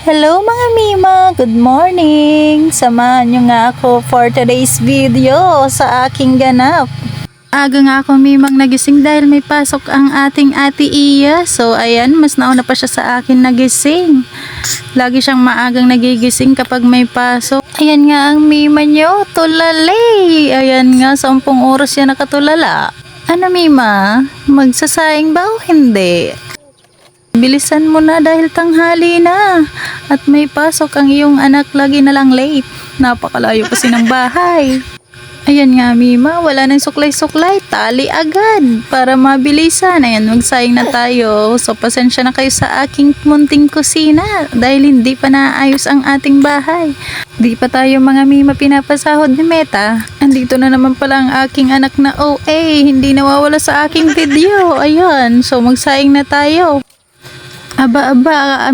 Hello mga Mima! Good morning! Samahan nyo nga ako for today's video sa aking ganap. Aga nga ako Mimang nagising dahil may pasok ang ating ate Iya. So ayan, mas nauna pa siya sa akin nagising. Lagi siyang maagang nagigising kapag may pasok. Ayan nga ang Mima nyo, tulali! Ayan nga, 10 oras siya nakatulala. Ano Mima? Magsasayang ba o hindi? Bilisan mo na dahil tanghali na at may pasok ang iyong anak, lagi na lang late. Napakalayo kasi ng bahay. Ayan nga Mima, wala nang suklay-suklay, tali agad para mabilisan. Ayan, magsayang na tayo. So pasensya na kayo sa aking munting kusina dahil hindi pa naayos ang ating bahay. Di pa tayo mga Mima pinapasahod ni Meta. Andito na naman pala ang aking anak na OA, hindi nawawala sa aking video. Ayan, so magsayang na tayo. Aba,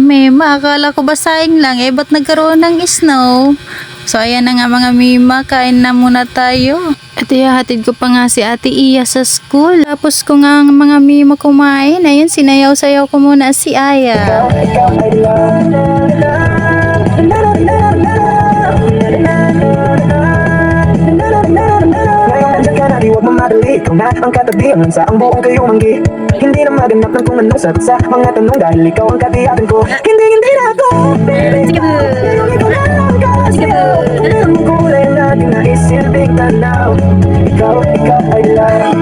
Mima, akala ko ba sayang lang, ba't nagkaroon ng snow? So, ayan na nga mga Mima, kain na muna tayo. At ihahatid ko pa nga si Ate Iya sa school. Tapos ko nga mga Mima kumain, ayun, sinayaw-sayaw ko muna si Aya. Huwag mamadali, ikaw na ang katabihan sa ang buong kayong manggi. Hindi na maganap ng kung ano sa mga tanong dahil ikaw ang katiyakan ko. Hindi na ako, baby. Ikaw na ang kasiyaw. Ang kulay natin na isilbing tanaw. Ikaw ay love.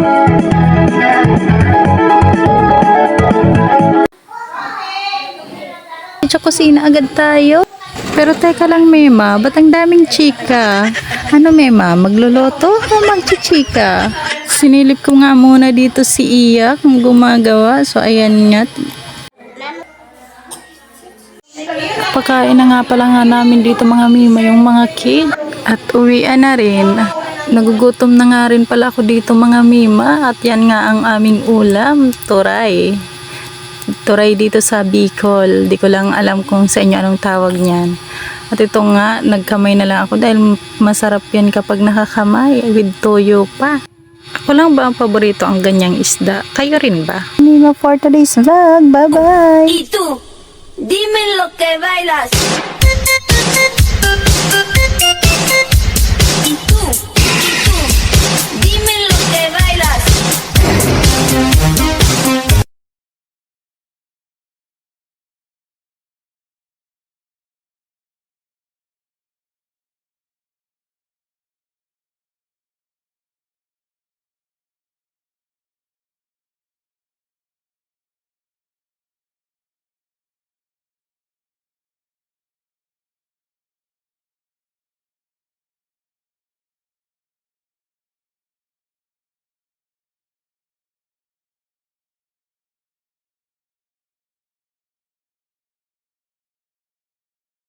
Sa kusina agad tayo. Pero teka lang Mima, ba't ang daming chika? Ano Mima, magluluto o magchichika? Sinilip ko nga muna dito si Iya kung gumagawa. So ayan nga. Pagkain na nga pala nga namin dito mga Mima yung mga kid. At uwian na rin. Nagugutom na nga rin pala ako dito mga Mima. At yan nga ang aming ulam, turay. Turay dito sa Bicol. Di ko lang alam kung sa inyo anong tawag niyan. At ito nga, nagkamay na lang ako dahil masarap yan kapag nakakamay with toyo pa. Ako lang ba ang paborito ang ganyang isda? Kayo rin ba? Mima for today's vlog. Bye-bye! Y tú, dime lo que bailas.